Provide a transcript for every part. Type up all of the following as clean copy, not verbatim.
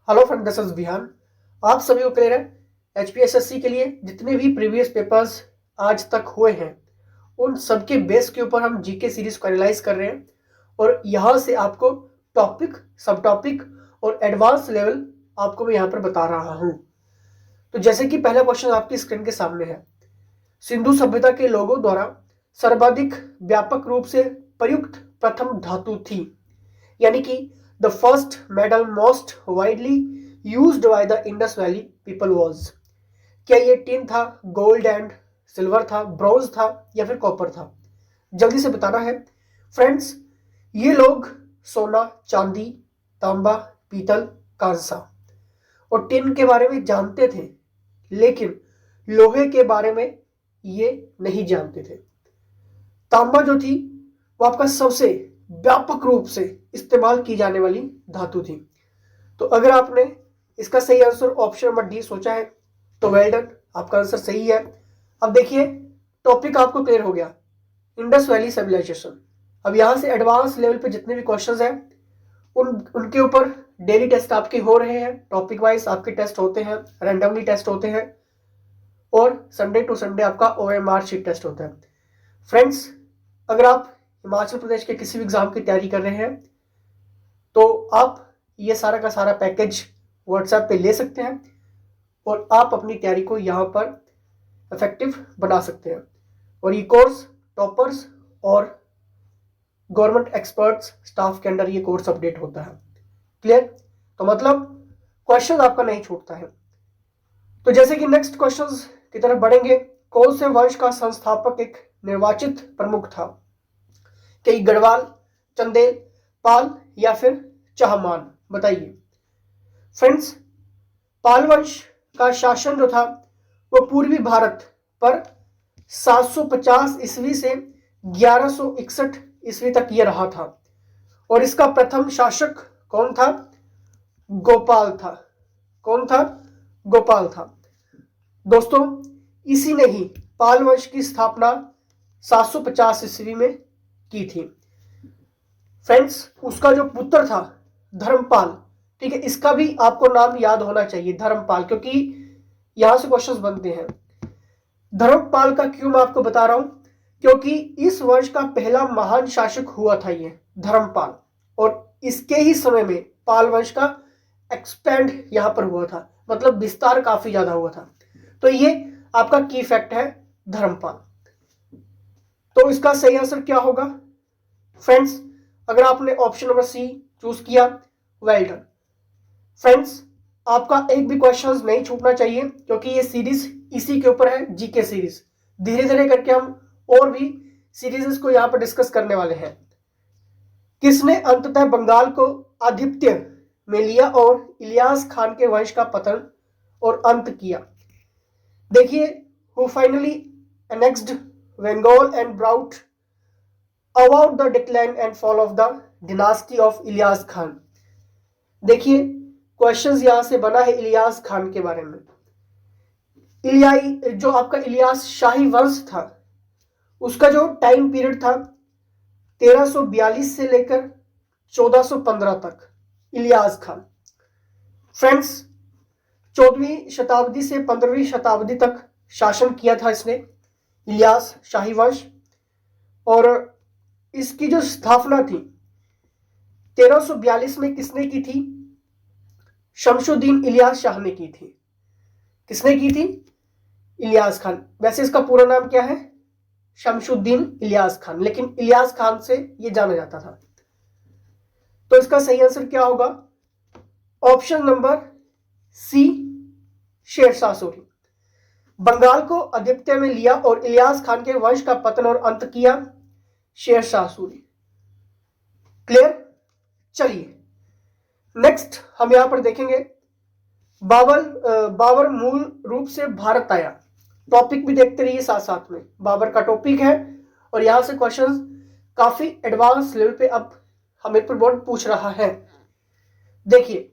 Hello friend, this is Vihan. आप सभी को क्लियर है एचपीएसएससी के लिए जितने भी प्रीवियस पेपर्स आज तक हुए हैं उन सबके बेस के ऊपर हम जीके सीरीज को एनालाइज कर रहे हैं और यहाँ से आपको टॉपिक, सब टॉपिक और एडवांस लेवल आपको मैं यहाँ पर बता रहा हूँ। तो जैसे कि पहला क्वेश्चन आपकी स्क्रीन के सामने है, सिंधु सभ्यता के लोगों द्वारा सर्वाधिक व्यापक रूप से प्रयुक्त प्रथम धातु थी, यानी कि the first metal most widely used by the Indus valley people was. क्या ये टिन था, गोल्ड एंड सिल्वर था, ब्रॉन्ज था या फिर कॉपर था? जल्दी से बताना है फ्रेंड्स। ये लोग सोना, चांदी, तांबा, पीतल, कांसा और टिन के बारे में जानते थे, लेकिन लोहे के बारे में ये नहीं जानते थे। तांबा जो थी वो आपका सबसे व्यापक रूप से इस्तेमाल की जाने वाली धातु थी। तो अगर आपने इसका सही आंसर ऑप्शन नंबर डी सोचा है तो वेल डन, आपका आंसर सही है। अब देखिए, टॉपिक आपको क्लियर हो गया, इंडस वैली सिविलाइजेशन। अब यहां से एडवांस लेवल पे जितने भी क्वेश्चंस हैं उनके ऊपर डेली टेस्ट आपके हो रहे हैं। टॉपिक वाइज आपके टेस्ट होते हैं, रैंडमली टेस्ट होते हैं और संडे टू संडे आपका ओएमआर शीट टेस्ट होता है। फ्रेंड्स, अगर आप हिमाचल प्रदेश के किसी भी एग्जाम की तैयारी कर रहे हैं तो आप ये सारा का सारा पैकेज व्हाट्सएप पे ले सकते हैं और आप अपनी तैयारी को यहाँ पर इफेक्टिव बना सकते हैं। और ये कोर्स टॉपर्स और गवर्नमेंट एक्सपर्ट्स स्टाफ के अंडर ये कोर्स अपडेट होता है। क्लियर? तो मतलब क्वेश्चन आपका नहीं छूटता है। तो जैसे कि नेक्स्ट क्वेश्चंस की तरफ बढ़ेंगे, कौन से वंश का संस्थापक एक निर्वाचित प्रमुख था? क्या गढ़वाल, चंदेल, पाल या फिर चाहमान? बताइए फ्रेंड्स। पाल वंश का शासन जो था वो पूर्वी भारत पर 750 ईस्वी से 1161 ईस्वी तक ये रहा था और इसका प्रथम शासक कौन था? गोपाल था। कौन था? गोपाल था। दोस्तों, इसी ने ही पाल वंश की स्थापना 750 ईस्वी में की थी। फ्रेंड्स, उसका जो पुत्र था धर्मपाल, ठीक है, इसका भी आपको नाम याद होना चाहिए, धर्मपाल, क्योंकि यहां से क्वेश्चंस बनते हैं। धर्मपाल का क्यों मैं आपको बता रहा हूं? क्योंकि इस वंश का पहला महान शासक हुआ था ये धर्मपाल, और इसके ही समय में पाल वंश का एक्सपेंड यहां पर हुआ था, मतलब विस्तार काफी ज्यादा हुआ था। तो ये आपका की फैक्ट है धर्मपाल। तो इसका सही आंसर क्या होगा फ्रेंड्स? अगर आपने ऑप्शन नंबर सी चूज किया, वेल डन। फ्रेंड्स, आपका एक भी क्वेश्चन नहीं छूटना चाहिए क्योंकि ये सीरीज इसी के ऊपर है, जीके सीरीज। धीरे धीरे करके हम और भी सीरीज को यहां पर डिस्कस करने वाले हैं। किसने अंततः बंगाल को आधिपत्य में लिया और इलियास खान के वंश का पतन और अंत किया? देखिए, who finally annexed Bengal and brought about the decline and fall of the dynasty of Ilyas Khan. देखिए, क्वेश्चंस यहां से बना है इलियास खान के बारे में। इलियाई जो आपका इलियास शाही वंश था उसका जो टाइम पीरियड था 1342 से लेकर 1415 तक इलियास खान। फ्रेंड्स, 14वीं शताब्दी से 15वीं शताब्दी तक शासन किया था इसने, इलियास शाही वंश। और इसकी जो स्थापना थी 1342 में किसने की थी? शमशुद्दीन इलियास शाह ने की थी। किसने की थी? इलियास खान। वैसे इसका पूरा नाम क्या है? शमशुद्दीन इलियास खान, लेकिन इलियास खान से ये जाना जाता था। तो इसका सही आंसर क्या होगा? Option number C, Sher Shah Suri. Bengal को आधिपत्य में लिया और इलियास खान के वंश का पतन और अंत किया, शेरशाह सूरी। क्लियर? चलिए नेक्स्ट हम यहां पर देखेंगे, बाबर मूल रूप से भारत आया। टॉपिक भी देखते रहिए साथ साथ में, बाबर का टॉपिक है और यहां से क्वेश्चंस काफी एडवांस लेवल पे अब हमीरपुर बोर्ड पूछ रहा है। देखिए,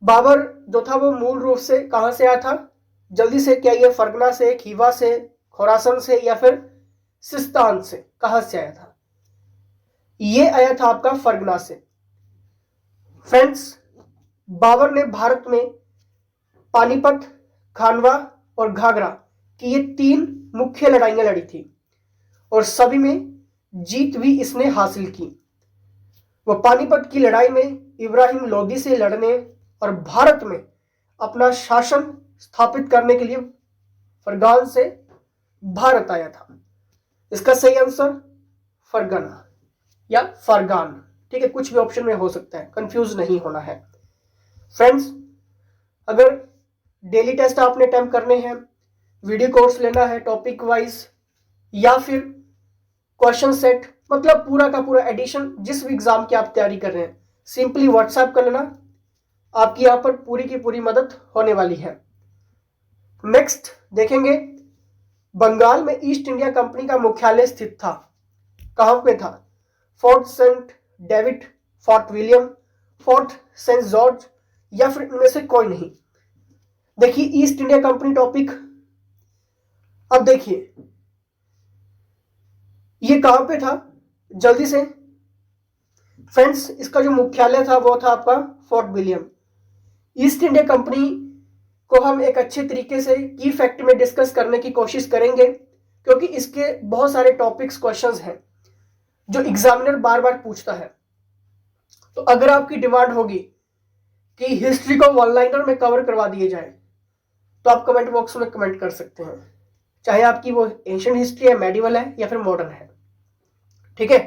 बाबर जो था वो मूल रूप से कहां से आया था? जल्दी से, क्या ये फरगना से, खीवा से, खोरासन से या फिर सिस्तान से? कहां से आया था? ये आया था आपका फरगना से। फ्रेंड्स, बाबर ने भारत में पानीपत, खानवा और घाघरा की ये 3 मुख्य लड़ाइयां लड़ी थी और सभी में जीत भी इसने हासिल की। वह पानीपत की लड़ाई में इब्राहिम लोदी से लड़ने और भारत में अपना शासन स्थापित करने के लिए फरगान से भारत आया था। इसका सही आंसर फरगना या फरगान, ठीक है, कुछ भी ऑप्शन में हो सकता है, कंफ्यूज नहीं होना है। फ्रेंड्स, अगर डेली टेस्ट आपने अटेम्प्ट करने हैं, वीडियो कोर्स लेना है टॉपिक वाइज, या फिर क्वेश्चन सेट, मतलब पूरा का पूरा एडिशन, जिस भी एग्जाम की आप तैयारी कर रहे हैं, सिंपली व्हाट्सएप कर लेना, आपकी यहां पर पूरी की पूरी मदद होने वाली है। नेक्स्ट देखेंगे, बंगाल में ईस्ट इंडिया कंपनी का मुख्यालय स्थित था, कहां पे था? Fort Saint David, Fort William, Fort Saint George, या फिर इनमें से कोई नहीं। देखिए ईस्ट इंडिया कंपनी टॉपिक, अब देखिए ये कहां पे था, जल्दी से फ्रेंड्स, इसका जो मुख्यालय था वो था आपका fort William. East India company को हम एक अच्छे तरीके से की फैक्ट में डिस्कस करने की कोशिश करेंगे, क्योंकि इसके बहुत सारे टॉपिक्स क्वेश्चंस हैं जो एग्जामिनर बार बार पूछता है। तो अगर आपकी डिमांड होगी कि हिस्ट्री को वन लाइनर में कवर करवा दिए जाए, तो आप कमेंट बॉक्स में कमेंट कर सकते हैं, चाहे आपकी वो एंशिएंट हिस्ट्री है, मेडिवल है, या फिर मॉडर्न है, ठीक है।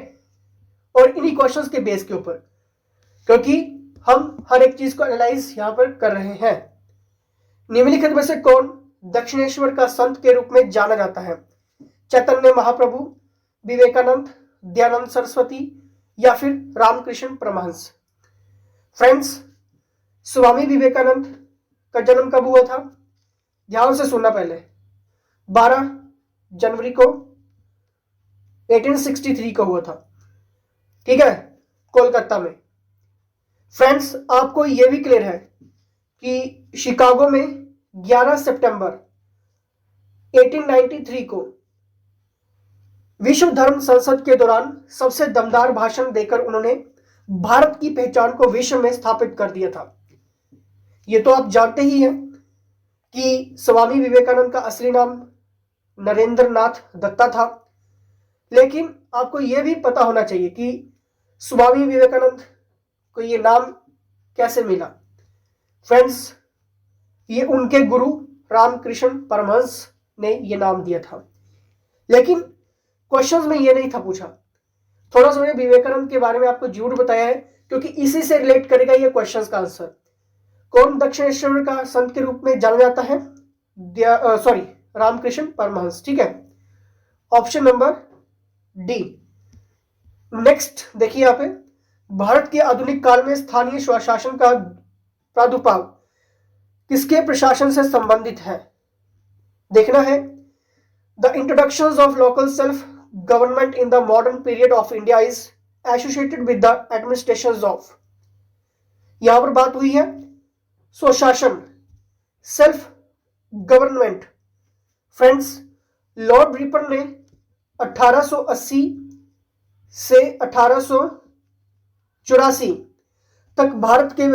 और इन्हीं क्वेश्चंस के बेस के ऊपर, क्योंकि हम हर एक चीज को एनालाइज यहां पर कर रहे हैं। निम्नलिखित में से कौन दक्षिणेश्वर का संत के रूप में जाना जाता है? चैतन्य महाप्रभु, विवेकानंद, दयानंद सरस्वती, या फिर रामकृष्ण परमहंस। फ्रेंड्स, स्वामी विवेकानंद का जन्म कब हुआ था? ध्यान से सुनना, पहले 12 जनवरी को 1863 को हुआ था, ठीक है, कोलकाता में। फ्रेंड्स, आपको यह भी क्लियर है कि शिकागो में 11 सितंबर 1893 को विश्व धर्म संसद के दौरान सबसे दमदार भाषण देकर उन्होंने भारत की पहचान को विश्व में स्थापित कर दिया था। यह तो आप जानते ही हैं कि स्वामी विवेकानंद का असली नाम नरेंद्र नाथ दत्ता था, लेकिन आपको यह भी पता होना चाहिए कि स्वामी विवेकानंद को यह नाम कैसे मिला। फ्रेंड्स, ये उनके गुरु रामकृष्ण परमहंस ने यह नाम दिया था, लेकिन क्वेश्चंस में यह नहीं था पूछा। थोड़ा सा मैंने विवेकानंद के बारे में आपको झूठ बताया है, क्योंकि इसी से रिलेट करेगा यह क्वेश्चंस का आंसर। कौन दक्षिणेश्वर का संत के रूप में जाना जाता है? रामकृष्ण परमहंस, ठीक है, ऑप्शन नंबर डी। नेक्स्ट देखिए यहां पे, भारत के आधुनिक काल में स्थानीय स्वशासन का प्रादुर्भाव किसके प्रशासन से संबंधित है? देखना है, the introduction of local self government in the modern period of India is associated with the administration of. यहां पर बात हुई है स्वशासन, self government. Friends, Lord Ripon ने 1880 से 1884 तक भारत के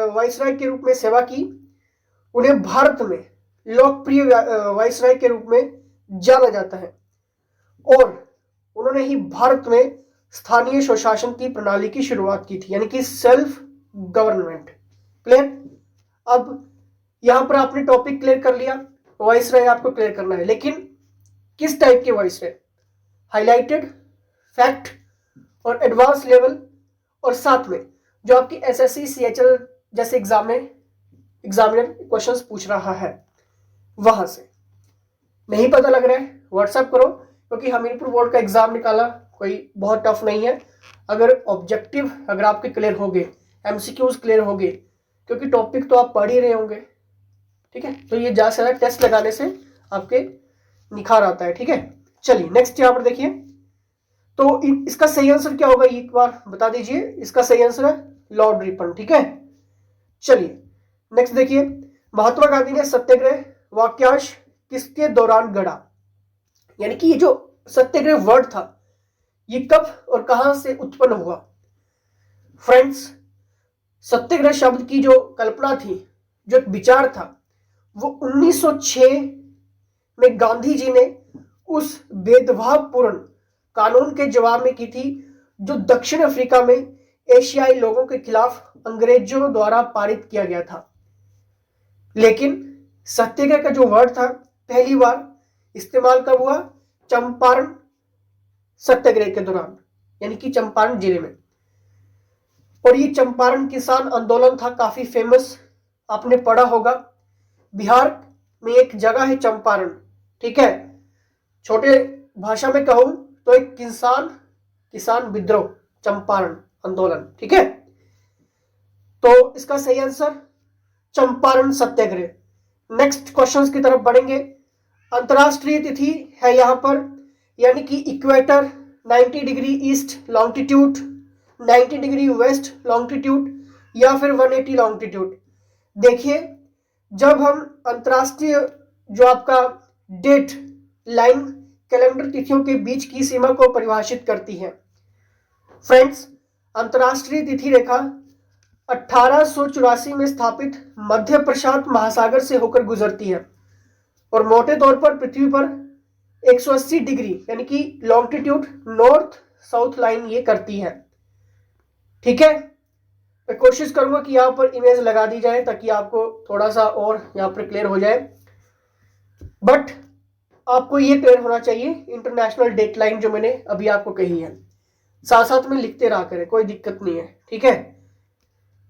वाइसराय के रूप में सेवा की। उन्हें भारत में लोकप्रिय वाइसराय के रूप में जाना जाता है, और उन्होंने ही भारत में स्थानीय स्वशासन की प्रणाली की शुरुआत की थी, यानी कि सेल्फ गवर्नमेंट। क्लियर? अब यहां पर आपने टॉपिक क्लियर कर लिया, वाइसराय आपको क्लियर करना है, लेकिन किस टाइप के वाइसराय? हाईलाइटेड, फैक्ट और एडवांस लेवल, और साथ में जो आपकी एसएससी सीएचएल जैसे एग्जामिनर क्वेश्चंस पूछ रहा है वहां से। नहीं पता लग रहा है, व्हाट्सएप करो, क्योंकि हमीरपुर बोर्ड का एग्जाम निकाला कोई बहुत टफ नहीं है। अगर ऑब्जेक्टिव अगर आपके क्लियर हो गए, एमसीक्यूज क्लियर हो गए, क्योंकि टॉपिक तो आप पढ़ ही रहे होंगे, ठीक है, तो ये ज्यादा से ज्यादा टेस्ट लगाने से आपके निखार आता है, ठीक है। चलिए नेक्स्ट यहां पर देखिए, तो इसका सही आंसर क्या होगा, एक बार बता दीजिए। इसका सही आंसर है लॉर्ड रिपन, ठीक है। चलिए नेक्स्ट देखिए, महात्मा गांधी ने सत्याग्रह वाक्यांश किसके दौरान गढ़ा? यानी कि ये जो सत्याग्रह वर्ड था ये कब और कहां से उत्पन्न हुआ? फ्रेंड्स, सत्याग्रह शब्द की जो कल्पना थी, जो एक विचार था, वो 1906 में गांधी जी ने उस भेदभावपूर्ण कानून के जवाब में की थी, जो दक्षिण अफ्रीका में एशियाई लोगों के खिलाफ अंग्रेजों द्वारा पारित किया गया था। लेकिन सत्याग्रह का जो वर्ड था, पहली बार इस्तेमाल कब हुआ? चंपारण सत्याग्रह के दौरान, यानी कि चंपारण जिले में। और ये चंपारण किसान आंदोलन था, काफी फेमस, आपने पढ़ा होगा। बिहार में एक जगह है चंपारण, ठीक है। छोटे भाषा में कहूं तो एक किसान विद्रोह, चंपारण आंदोलन, ठीक है। तो इसका सही आंसर चंपारण सत्याग्रह। नेक्स्ट क्वेश्चंस की तरफ बढ़ेंगे। अंतरराष्ट्रीय तिथि है यहां पर, यानी कि equator, 90 degree east longitude, 90 degree west longitude, या फिर 180 लॉन्गिट्यूड। देखिए, जब हम अंतरराष्ट्रीय जो आपका डेट लाइन कैलेंडर तिथियों के बीच की सीमा को परिभाषित करती है। फ्रेंड्स, अंतरराष्ट्रीय तिथि रेखा 1884 में स्थापित मध्य प्रशांत महासागर से होकर गुजरती है और मोटे तौर पर पृथ्वी पर 180 डिग्री यानी कि लॉन्गिट्यूड नॉर्थ साउथ लाइन ये करती है, ठीक है। मैं कोशिश करूंगा कि यहां पर इमेज लगा दी जाए ताकि आपको थोड़ा सा और यहां पर क्लियर हो जाए, बट आपको ये क्लियर होना चाहिए इंटरनेशनल डेट लाइन जो मैंने अभी आपको कही है। साथ साथ में लिखते रहा करें, कोई दिक्कत नहीं है, ठीक है।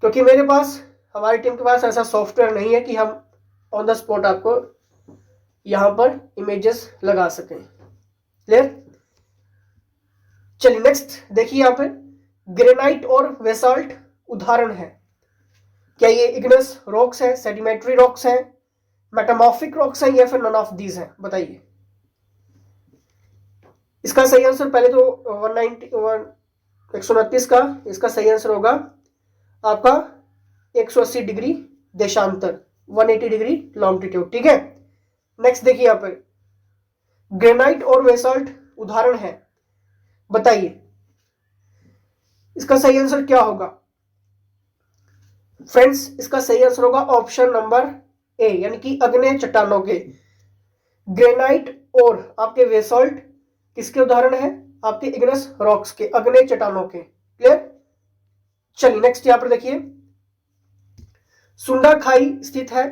क्योंकि मेरे पास, हमारी टीम के पास ऐसा सॉफ्टवेयर नहीं है कि हम ऑन द स्पॉट आपको यहां पर इमेजेस लगा सकें। क्लियर? चलिए नेक्स्ट देखिए, यहां पर ग्रेनाइट और बेसाल्ट उदाहरण है। क्या ये इग्नेस रॉक्स है, सेडिमेंट्री रॉक्स है, मेटामॉर्फिक रॉक्स है, या फिर नन ऑफ दीज है? बताइए। इसका सही आंसर पहले तो 129 का इसका सही आंसर होगा आपका 180 डिग्री देशांतर, 180 डिग्री लॉन्गिट्यूड, ठीक है। नेक्स्ट देखिए, यहां पर ग्रेनाइट और बेसाल्ट उदाहरण है, बताइए इसका सही आंसर क्या होगा? फ्रेंड्स, इसका सही आंसर होगा ऑप्शन नंबर ए, यानी कि अग्नेय चट्टानों के। ग्रेनाइट और आपके बेसाल्ट किसके उदाहरण है? आपके इग्नेस रॉक्स के, अग्नेय चट्टानों के। क्लियर? चलिए नेक्स्ट यहां पर देखिए, सुंडा खाई स्थित है,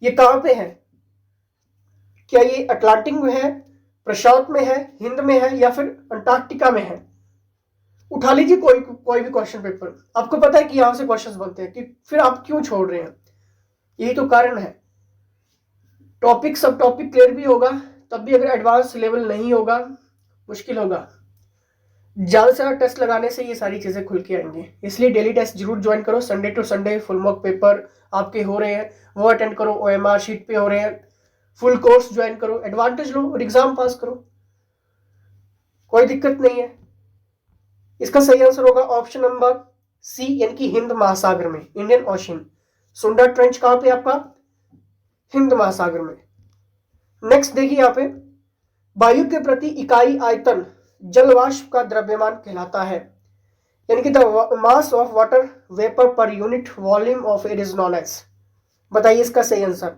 ये कहां पे है? क्या ये अटलांटिक में है, प्रशांत में है, हिंद में है, या फिर अंटार्कटिका में है? उठा लीजिए कोई भी क्वेश्चन पेपर। आपको पता है कि यहां से क्वेश्चंस बनते हैं, कि फिर आप क्यों छोड़ रहे हैं? यही तो कारण है। टॉपिक सब टॉपिक क्लियर भी होगा, तब भी अगर एडवांस लेवल नहीं होगा, मुश्किल होगा। ज्यादा से ज्यादा टेस्ट लगाने से ये सारी चीजें खुल के आएंगी, इसलिए डेली टेस्ट जरूर ज्वाइन करो। Sunday to Sunday full mock paper आपके हो रहे हैं, वो अटेंड करो। OMR शीट पे हो रहे हैं, फुल कोर्स ज्वाइन करो, एडवांटेज लो और एग्जाम पास करो, कोई दिक्कत नहीं है। इसका सही आंसर होगा ऑप्शन नंबर सी, यानी कि हिंद महासागर में, इंडियन ओशन। सुंडा ट्रेंच कहां पे? आपका हिंद महासागर में। नेक्स्ट देखिए, यहां पे वायु के प्रति इकाई आयतन जलवाष्प का द्रव्यमान कहलाता है, यानी कि the mass of water vapour per unit volume of air is known as. बताइए इसका सही आंसर।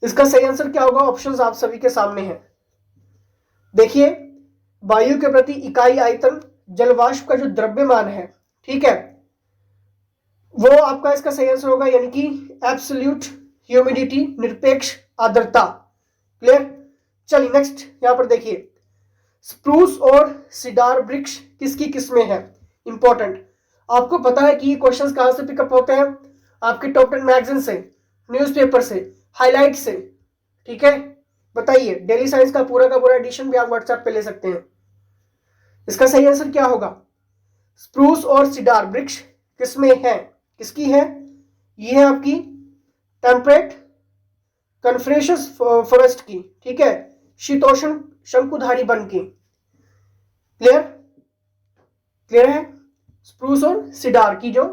इसका सही आंसर क्या होगा? ऑप्शंस आप सभी के सामने हैं। देखिए, वायु के प्रति इकाई आयतन जलवाष्प का जो द्रव्यमान है, ठीक है, वो आपका इसका सही आंसर होगा, यानी कि एब्सोल्यूट ह्यूमिडिटी, निरपेक्ष आर्द्रता। क्लियर? चलिए नेक्स्ट यहां पर देखिए, स्प्रूस और सिडार वृक्ष किसकी किस्में हैं? इंपॉर्टेंट। आपको पता है कि ये क्वेश्चंस कहां से पिकअप होते हैं? आपके टॉप 10 मैगजीन से, न्यूज़पेपर से, हाईलाइट से, ठीक है। बताइए, डेली साइंस का पूरा एडिशन भी आप व्हाट्सएप पे ले सकते हैं। इसका सही आंसर क्या होगा? स्प्रूस और सिडार वृक्ष किसमें है? किसकी है? ये है आपकी टेम्परेट कन्फ्रेशस फॉरेस्ट की, ठीक है, शीतोष्ण शंकुधारी वन की। क्लियर? क्लियर है? स्प्रूस और सिडार की जो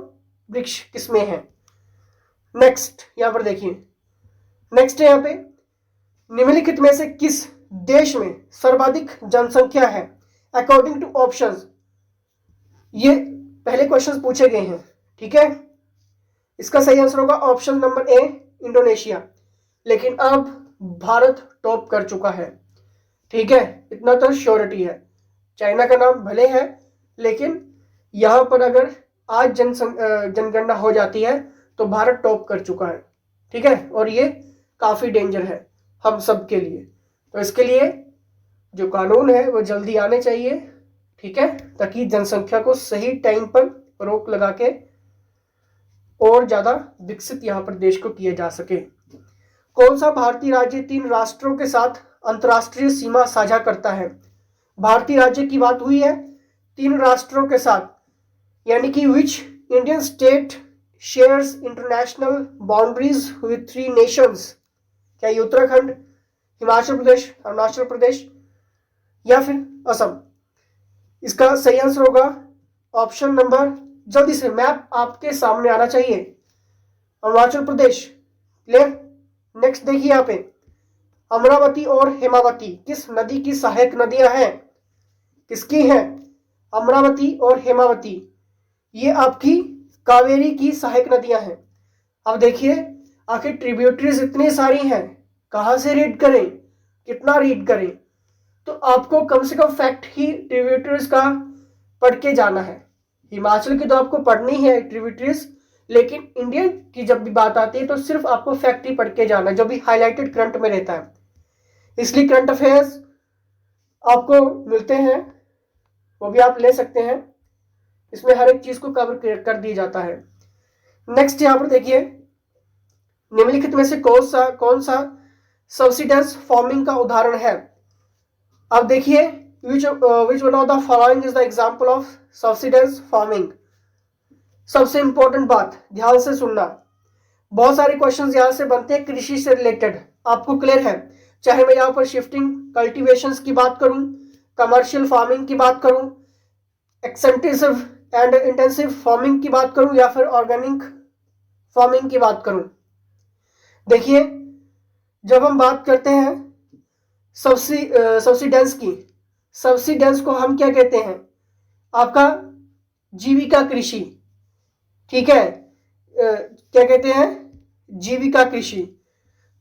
वृक्ष किसमें है। नेक्स्ट यहां पर देखिए, नेक्स्ट है यहां पे, निम्नलिखित में से किस देश में सर्वाधिक जनसंख्या है अकॉर्डिंग टू ऑप्शंस? ये पहले क्वेश्चंस पूछे गए हैं, ठीक है, इसका सही आंसर होगा ऑप्शन नंबर ए, इंडोनेशिया। लेकिन अब भारत टॉप कर चुका है। ठीक है, इतना तो श्योरिटी है। चाइना का नाम भले है, लेकिन यहां पर अगर आज जनगणना हो जाती है तो भारत टॉप कर चुका है। ठीक है, और ये काफी डेंजर है हम सब के लिए। तो इसके लिए जो कानून है वो जल्दी आने चाहिए। ठीक है, ताकि जनसंख्या को सही टाइम पर रोक लगा के और ज्यादा विकसित यहाँ पर देश को किया जा सके। कौन सा भारतीय राज्य 3 राष्ट्रों के साथ अंतरराष्ट्रीय सीमा साझा करता है? भारतीय राज्य की बात हुई है 3 राष्ट्रों के साथ, यानी कि which Indian state shares international boundaries with 3 Nations? क्या ये उत्तराखंड, हिमाचल प्रदेश, अरुणाचल प्रदेश या फिर असम? इसका सही आंसर होगा ऑप्शन नंबर, जल्दी से मैप आपके सामने आना चाहिए, अरुणाचल प्रदेश। क्लियर? नेक्स्ट देखिए यहाँ पे, अमरावती और हेमावती किस नदी की सहायक नदियां हैं? किसकी हैं? अमरावती और हेमावती, ये आपकी कावेरी की सहायक नदियां हैं। अब देखिए, आखिर ट्रिब्यूटरीज इतनी सारी हैं, कहां से रीड करें, कितना रीड करें? तो आपको कम से कम फैक्ट ही ट्रिब्यूटरीज का पढ़ के जाना है। हिमाचल की तो आपको पढ़नी है ट्रिब्यूटरीज, लेकिन इंडियन की जब भी बात आती है तो सिर्फ आपको फैक्ट ही पढ़ के जाना है, जो भी हाईलाइटेड करंट में रहता है। इसलिए करंट अफेयर्स आपको मिलते हैं, वो भी आप ले सकते हैं। इसमें हर एक चीज को कवर कर दिया जाता है। नेक्स्ट यहाँ पर देखिए, निम्नलिखित में से कौन सा सब्सिडेंस फॉर्मिंग का उदाहरण है? अब देखिए, which one of the following is the example of subsidence farming? सबसे इंपॉर्टेंट बात ध्यान से सुनना, बहुत सारे क्वेश्चंस यहाँ से बनते हैं कृषि से रिलेटेड। आपको क्लियर है, चाहे मैं यहाँ पर शिफ्टिंग कल्टीवेशंस की बात करूं, कमर्शियल फार्मिंग की बात करूं, एक्सटेंसिव एंड इंटेंसिव फार्मिंग की बात करूं, या फिर ऑर्गेनिक फार्मिंग की बात करूं। देखिए, जब हम बात करते हैं सब्सिडेंस की, सब्सिडेंस को हम क्या कहते हैं? आपका जीविका कृषि। ठीक है, क्या कहते हैं? जीविका कृषि।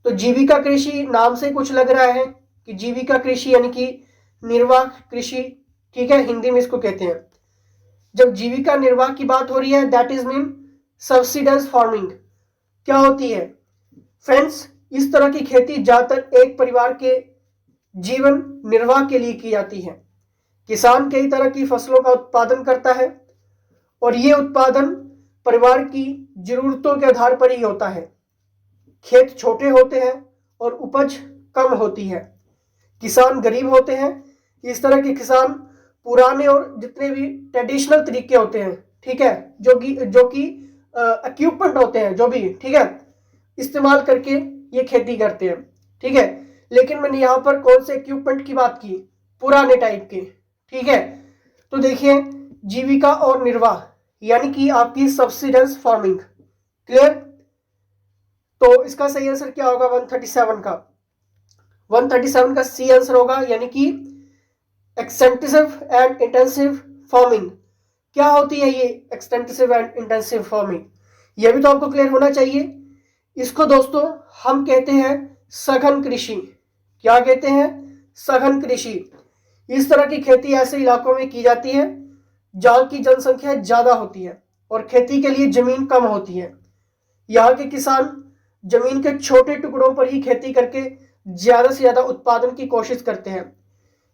तो जीविका कृषि नाम से कुछ लग रहा है कि जीविका कृषि यानी कि निर्वाह कृषि। ठीक है, हिंदी में इसको कहते हैं। जब जीविका निर्वाह की बात हो रही है, that is mean subsidence farming. क्या होती है फ्रेंड्स? इस तरह की खेती ज्यादातर एक परिवार के जीवन निर्वाह के लिए की जाती है। किसान कई तरह की फसलों का उत्पादन करता है और ये उत्पादन परिवार की जरूरतों के आधार पर ही होता है। खेत छोटे होते हैं और उपज कम होती है। किसान गरीब होते हैं। इस तरह के किसान पुराने और जितने भी ट्रेडिशनल तरीके होते हैं, ठीक है, जो कि इक्विपमेंट होते हैं, जो भी, ठीक है, इस्तेमाल करके ये खेती करते हैं। ठीक है, लेकिन मैंने यहाँ पर कौन से इक्विपमेंट की बात की? पुराने टाइप के। ठीक है, तो देखिए, जीविका और निर्वाह यानी कि आपकी सब्सिडेंस फार्मिंग। क्लियर? तो इसका सही आंसर क्या होगा? 137 का 137 का सी आंसर होगा, यानी कि एक्सटेंसिव एंड इंटेंसिव फार्मिंग। क्या होती है ये एक्सटेंसिव एंड इंटेंसिव फार्मिंग? यह भी तो आपको क्लियर होना चाहिए। इसको दोस्तों हम कहते हैं सघन कृषि। क्या कहते हैं? सघन कृषि। इस तरह की खेती ऐसे इलाकों में की जाती है जहां की जनसंख्या ज्यादा होती है और खेती के लिए जमीन कम होती है। यहाँ के किसान जमीन के छोटे टुकड़ों पर ही खेती करके ज्यादा से ज्यादा उत्पादन की कोशिश करते हैं।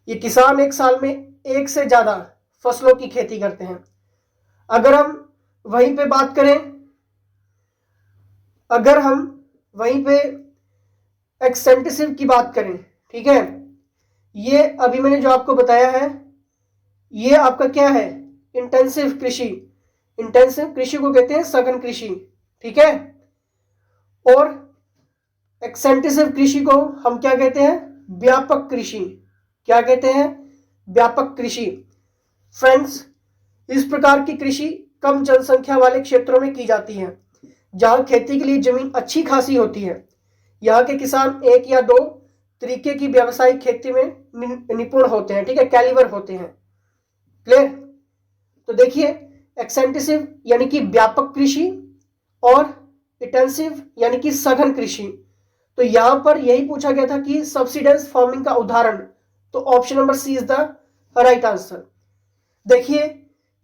ये किसान एक साल में एक से ज्यादा फसलों की खेती करते हैं। अगर हम वहीं पे बात करें, अगर हम वहीं पे एक्सटेंसिव की बात करें, ठीक है, ये अभी मैंने जो आपको बताया है ये आपका क्या है? इंटेंसिव कृषि। इंटेंसिव कृषि को कहते हैं सघन कृषि। ठीक है, और एक्सटेंसिव कृषि को हम क्या कहते हैं? व्यापक कृषि। क्या कहते हैं? व्यापक कृषि। फ्रेंड्स, इस प्रकार की कृषि कम जनसंख्या वाले क्षेत्रों में की जाती है जहां खेती के लिए जमीन अच्छी खासी होती है। यहाँ के किसान एक या दो तरीके की व्यावसायिक खेती में निपुण होते हैं। ठीक है, कैलिबर होते हैं। क्लियर? तो देखिए, एक्सटेंसिव यानी कि व्यापक कृषि और इंटेंसिव यानी कि सघन कृषि। तो यहां पर यही पूछा गया था कि सब्सिडेंस फार्मिंग का उदाहरण, तो option number C is the right answer. देखिए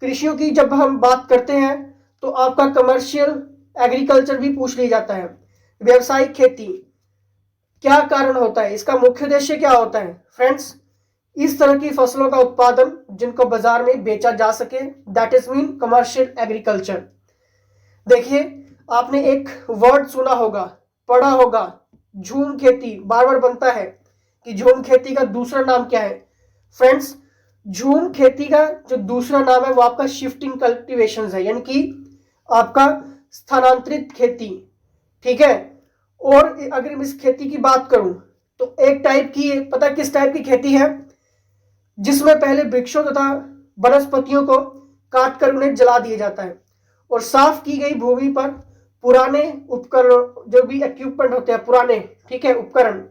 कृषियों की जब हम बात करते हैं तो आपका कमर्शियल एग्रीकल्चर भी पूछ लिया जाता है। व्यावसायिक खेती क्या कारण होता है, इसका मुख्य उद्देश्य क्या होता है फ्रेंड्स? इस तरह की फसलों का उत्पादन जिनको बाजार में बेचा जा सके, that is mean commercial agriculture. देखिए आपने एक वर्ड सुना होगा, पढ़ा होगा, झूम खेती, बार बार बनता है कि झूम खेती का दूसरा नाम क्या है फ्रेंड्स? झूम खेती का जो दूसरा नाम है वो आपका शिफ्टिंग कल्टीवेशन है, यानी कि आपका स्थानांतरित खेती। ठीक है, और अगर मैं इस खेती की बात करूं तो एक टाइप की, पता किस टाइप की खेती है? जिसमें पहले वृक्षों तथा वनस्पतियों को काटकर उन्हें जला दिया जाता है और साफ की गई भूमि पर पुराने उपकरण, जो भी इक्विपमेंट होते हैं पुराने, ठीक है, उपकरण,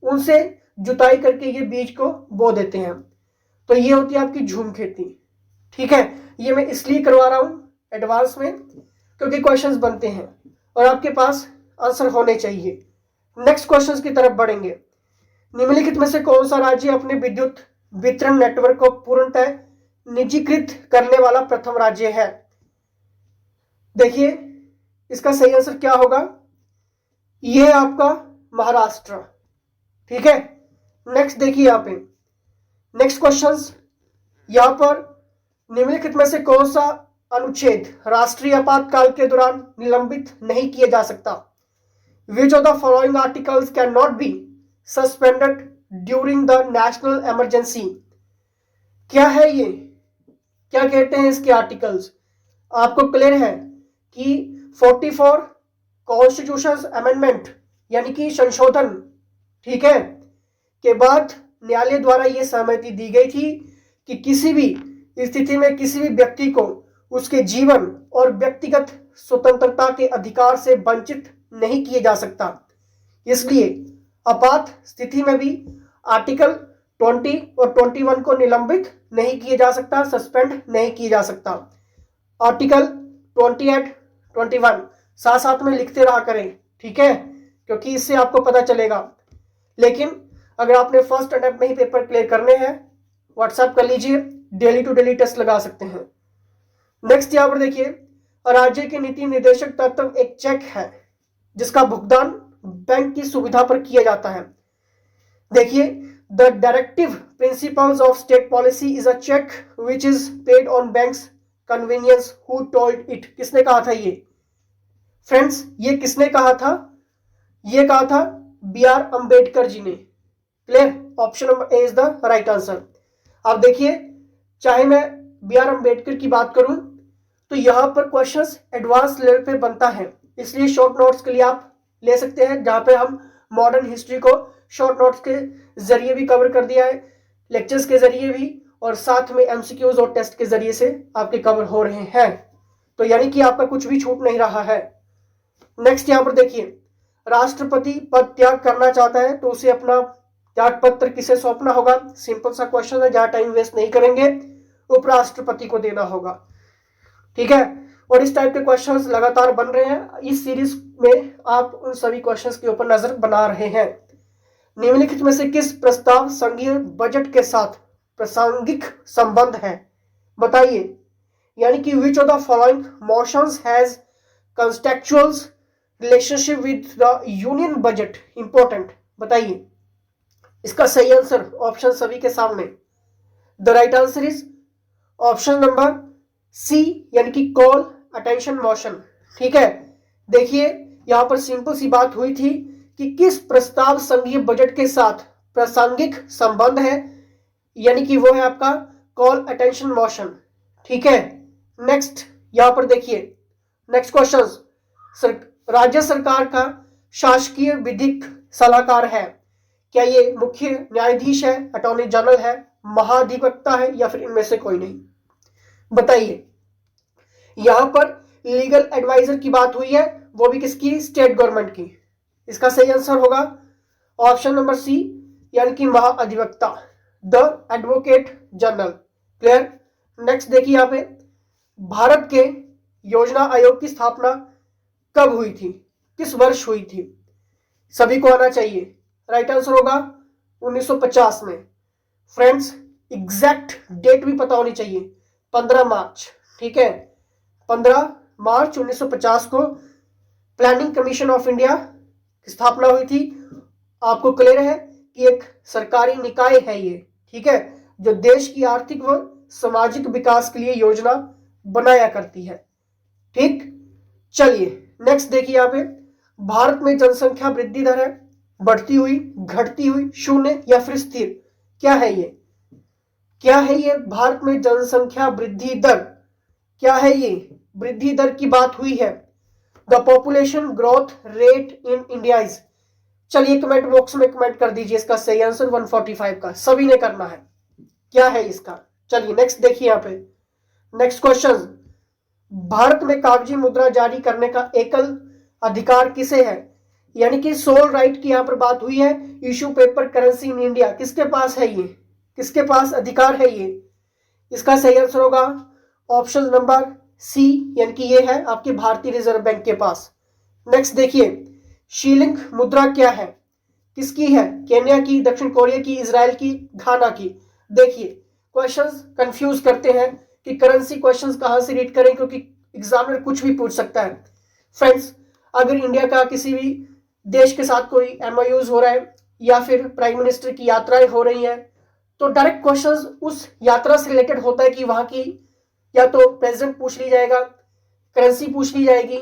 उनसे जुताई करके ये बीज को बो देते हैं। तो ये होती है आपकी झूम खेती। ठीक है, ये मैं इसलिए करवा रहा हूं एडवांस में क्योंकि क्वेश्चंस बनते हैं और आपके पास आंसर होने चाहिए। नेक्स्ट क्वेश्चंस की तरफ बढ़ेंगे। निम्नलिखित में से कौन सा राज्य अपने विद्युत वितरण नेटवर्क को पूर्णतः निजीकृत करने वाला प्रथम राज्य है? देखिए इसका सही आंसर क्या होगा? यह आपका महाराष्ट्र। ठीक है, नेक्स्ट देखिए यहां पे नेक्स्ट क्वेश्चंस। यहां पर निम्नलिखित में से कौन सा अनुच्छेद राष्ट्रीय आपातकाल के दौरान निलंबित नहीं किया जा सकता? विच of the following articles can not be suspended during the national emergency? क्या है ये, क्या कहते हैं इसके आर्टिकल्स? आपको क्लियर है कि 44 कॉन्स्टिट्यूशन अमेंडमेंट यानी कि संशोधन, ठीक है, के बाद न्यायालय द्वारा यह सहमति दी गई थी कि किसी भी स्थिति में किसी भी व्यक्ति को उसके जीवन और व्यक्तिगत स्वतंत्रता के अधिकार से वंचित नहीं किया जा सकता। इसलिए आपात स्थिति में भी आर्टिकल 20 और 21 को निलंबित नहीं किया जा सकता, सस्पेंड नहीं किया जा सकता। आर्टिकल 28, 21 साथ साथ में लिखते रहा करें, ठीक है, क्योंकि इससे आपको पता चलेगा। लेकिन अगर आपने फर्स्ट अटेम्प्ट में ही पेपर क्लियर करने हैं, व्हाट्सएप कर लीजिए, डेली टू डेली टेस्ट लगा सकते हैं। नेक्स्ट यहां पर देखिए, राज्य के नीति निर्देशक तत्व एक चेक है जिसका भुगतान बैंक की सुविधा पर किया जाता है। देखिए, the directive principles of state policy is a cheque which is paid on bank's convenience. Who told it? किसने कहा था ये फ्रेंड्स? ये किसने कहा था? ये कहा था बी.आर. अंबेडकर जी ने। Clear? Option number A is the right answer. आप देखिए, चाहे मैं बी.आर. अंबेडकर की बात करूं तो यहां पर क्वेश्चंस एडवांस लेवल पे बनता है, इसलिए शॉर्ट नोट्स के लिए आप ले सकते हैं, जहां पे हम मॉडर्न हिस्ट्री को शॉर्ट नोट्स के जरिए भी कवर कर दिया है, लेक्चर्स के जरिए भी, और साथ में एमसीक्यूज और टेस्ट के जरिए से आपके कवर हो रहे हैं। तो यानी कि आपका कुछ भी छूट नहीं रहा है। नेक्स्ट यहां पर देखिए, राष्ट्रपति पद त्याग करना चाहता है तो उसे अपना त्याग पत्र किसे सौंपना होगा? सिंपल सा क्वेश्चन है, जहां टाइम वेस्ट नहीं करेंगे, उपराष्ट्रपति को देना होगा। ठीक है, और इस टाइप के क्वेश्चंस लगातार बन रहे हैं। इस सीरीज में आप उन सभी क्वेश्चंस के ऊपर नजर बना रहे हैं। निम्नलिखित में से किस प्रस्ताव संघीय बजट के साथ प्रासंगिक संबंध है? बताइए, यानी कि which of the following motions has contextual relationship with the union budget? Important, बताइए इसका सही आंसर। ऑप्शन सभी के सामने। The right answer is option number C, यानी कि कॉल अटेंशन मोशन। ठीक है, देखिए यहां पर सिंपल सी बात हुई थी कि किस प्रस्ताव संघीय बजट के साथ प्रासंगिक संबंध है, यानी कि वो है आपका कॉल अटेंशन मोशन। ठीक है, नेक्स्ट यहां पर देखिए, नेक्स्ट क्वेश्चन, राज्य सरकार का शासकीय विधिक सलाहकार है। क्या ये मुख्य न्यायाधीश है, अटॉर्नी जनरल है, महाधिवक्ता है, या फिर इनमें से कोई नहीं? बताइए। यहां पर लीगल एडवाइजर की बात हुई है, वो भी किसकी? स्टेट गवर्नमेंट की। इसका सही आंसर होगा ऑप्शन नंबर सी, यानी कि महाअधिवक्ता, the advocate general. Clear? Next देखिए यहां पे, भारत के योजना आयोग की स्थापना कब हुई थी, किस वर्ष हुई थी? सभी को आना चाहिए। राइट आंसर होगा 1950 में। फ्रेंड्स, एग्जैक्ट डेट भी पता होनी चाहिए, 15 मार्च। ठीक है, 15 मार्च 1950 को प्लानिंग कमीशन ऑफ इंडिया की स्थापना हुई थी। आपको क्लियर है कि एक सरकारी निकाय है ये, ठीक है, जो देश की आर्थिक व सामाजिक विकास के लिए योजना बनाया करती है। ठीक, चलिए नेक्स्ट देखिए यहाँ पे, भारत में जनसंख्या वृद्धि दर है बढ़ती हुई, घटती हुई, शून्य या फिर स्थिर? क्या है ये? क्या है ये भारत में जनसंख्या वृद्धि दर? क्या है ये? वृद्धि दर की बात हुई है। The population growth rate in India is, चलिए कमेंट बॉक्स में कमेंट कर दीजिए इसका सही आंसर 145 का, सभी ने करना है। क्या है इसका? चलिए नेक्स्ट देखिए यहाँ पे, नेक्स्ट क्वेश्चन, भारत में कागजी मुद्रा जारी करने का एकल अधिकार किसे है? यानी कि सोल राइट की यहां पर बात हुई है। Issue paper currency in India किसके पास है? ये किसके पास अधिकार है ये? इसका सही आंसर होगा ऑप्शन नंबर सी, यानी कि ये है आपके भारतीय रिजर्व बैंक के पास। नेक्स्ट देखिए, शीलिंग मुद्रा क्या है, किसकी है? केन्या की, दक्षिण कोरिया की, इजराइल की, घाना की? देखिए क्वेश्चंस कंफ्यूज करते हैं कि करेंसी क्वेश्चंस कहां से रीड करें, क्योंकि एग्जामिनर कुछ भी पूछ सकता है। फ्रेंड्स, अगर इंडिया का किसी भी देश के साथ कोई एमओयूज हो रहा है या फिर प्राइम मिनिस्टर की यात्राएं हो रही हैं, तो डायरेक्ट क्वेश्चंस उस यात्रा से रिलेटेड होता है कि वहां की या तो प्रेजेंट पूछ ली जाएगा, करेंसी पूछ ली जाएगी,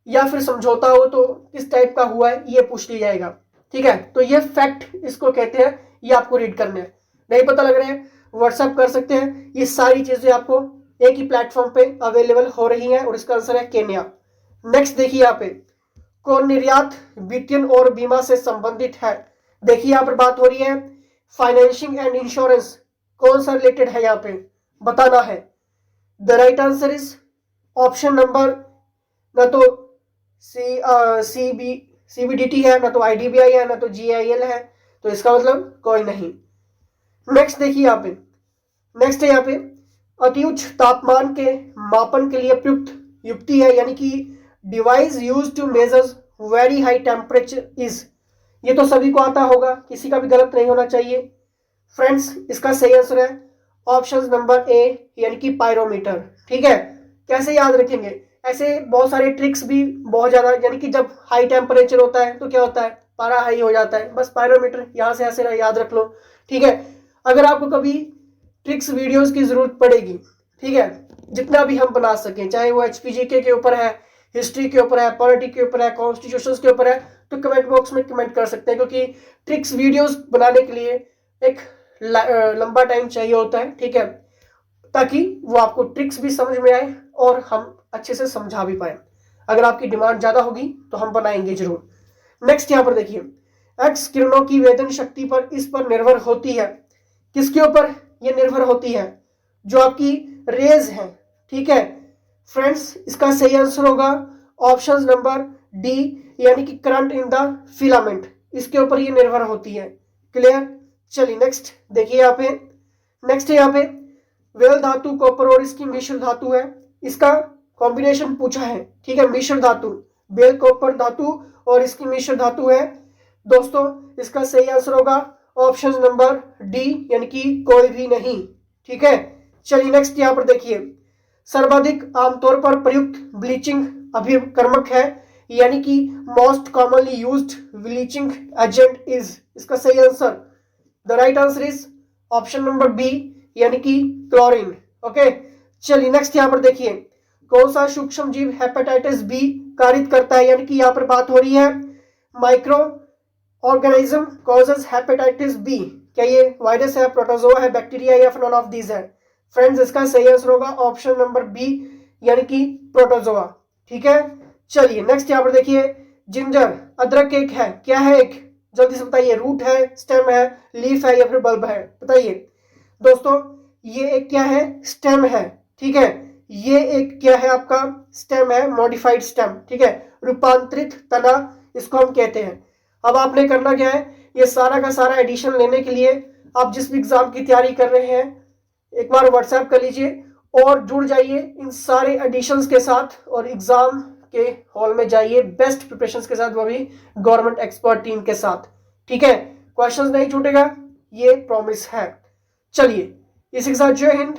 या फिर समझौता हो तो किस टाइप का हुआ है ये पूछ ली जाएगा। ठीक है, तो ये फैक्ट इसको कहते हैं, ये आपको रीड करने हैं। नहीं पता लग रहे हैं, व्हाट्सएप कर सकते हैं। ये सारी चीजें आपको एक ही प्लेटफॉर्म पे अवेलेबल हो रही हैं और इसका आंसर है केन्या। नेक्स्ट देखिए यहाँ पे, कौन निर्यात वित्तीय और बीमा से संबंधित है? देखिए यहाँ पर बात हो रही है फाइनेंशिंग एंड इंश्योरेंस, कौन सा रिलेटेड है यहाँ पे बताना है। The right answer is option number, ना तो सीबीडीटी है, ना तो आईडीबीआई है, ना तो जीआईएल है, तो इसका मतलब कोई नहीं। नेक्स्ट देखिए यहाँ पे, नेक्स्ट है यहाँ पे, अति उच्च तापमान के मापन के लिए प्रयुक्त युक्ति है, यानी कि device use to measure very high temperature is, ये तो सभी को आता होगा, किसी का भी गलत नहीं होना चाहिए। फ्रेंड्स, इसका सही आंसर है ऑप्शन नंबर ए, यानी कि पायरोमीटर। ठीक है, कैसे याद रखेंगे? ऐसे बहुत सारे ट्रिक्स भी बहुत ज्यादा, यानी कि जब हाई टेम्परेचर होता है तो क्या होता है, पारा हाई हो जाता है, बस पायरोमीटर यहाँ से ऐसे याद रख लो। ठीक है, अगर आपको कभी ट्रिक्स वीडियोस की जरूरत पड़ेगी, ठीक है, जितना भी हम बना सकें, चाहे वो एचपीजीके के ऊपर है, हिस्ट्री के ऊपर है, पॉलिटी के ऊपर है, कॉन्स्टिट्यूशन के ऊपर है, तो कमेंट बॉक्स में कमेंट कर सकते हैं, क्योंकि ट्रिक्स वीडियोस बनाने के लिए एक लंबा टाइम चाहिए होता है। ठीक है, ताकि वो आपको ट्रिक्स भी समझ में आए और हम अच्छे से समझा भी पाए। अगर आपकी डिमांड ज्यादा होगी तो हम बनाएंगे जरूर। नेक्स्ट यहाँ पर देखिए, एक्स किरणों की वेदन शक्ति पर इस पर निर्भर होती है, किसके ऊपर ये निर्भर होती है? जो आपकी रेज है। ठीक है फ्रेंड्स, इसका सही आंसर होगा ऑप्शन नंबर डी, यानी कि करंट इन द फिलामेंट, इसके ऊपर ये निर्भर होती है। क्लियर? चलिए नेक्स्ट देखिए यहाँ पे, नेक्स्ट है यहाँ पे, वेल धातु कॉपर और इसकी मिश्र धातु है, इसका कॉम्बिनेशन पूछा है। ठीक है, मिश्र धातु, बेल कॉपर धातु और इसकी मिश्र धातु है। दोस्तों, इसका सही आंसर होगा ऑप्शन नंबर डी, यानी कि कोई भी नहीं। ठीक है, चलिए नेक्स्ट यहाँ पर देखिए, सर्वाधिक आमतौर पर प्रयुक्त ब्लीचिंग अभिकर्मक है, यानी कि most commonly used bleaching agent is, इसका सही answer, the right answer is option number B, यानी कि क्लोरीन। ओके, चलिए नेक्स्ट यहाँ पर देखिए, कौन सा सूक्ष्म जीव हेपेटाइटिस बी कारित करता है? यानी कि यहाँ पर बात हो रही है microorganism causes hepatitis B, क्या ये वायरस है, प्रोटोजोआ है, बैक्टीरिया, या फिर नॉन ऑफ दीज है? फ्रेंड्स, इसका सही आंसर होगा ऑप्शन नंबर बी, यानी कि प्रोटोजोआ। ठीक है, चलिए नेक्स्ट यहाँ पर देखिए, जिंजर अदरक एक है, क्या है एक? जल्दी से बताइए, रूट है, स्टेम है, लीफ है, या फिर बल्ब है? बताइए दोस्तों, ये एक क्या है? स्टेम है। ठीक है, ये एक क्या है? आपका स्टेम है, मॉडिफाइड स्टेम। ठीक है, रूपांतरित तना इसको हम कहते हैं। अब आपने करना क्या है, ये सारा का सारा एडिशन लेने के लिए आप जिस भी एग्जाम की तैयारी कर रहे हैं, एक बार व्हाट्सएप कर लीजिए और जुड़ जाइए इन सारे एडिशंस के साथ और एग्जाम के हॉल में जाइए बेस्ट प्रिपरेशंस के साथ, वो भी गवर्नमेंट एक्सपर्ट टीम के साथ। ठीक है, क्वेश्चंस नहीं छूटेगा, ये प्रॉमिस है। चलिए इसी के साथ जय हिंद।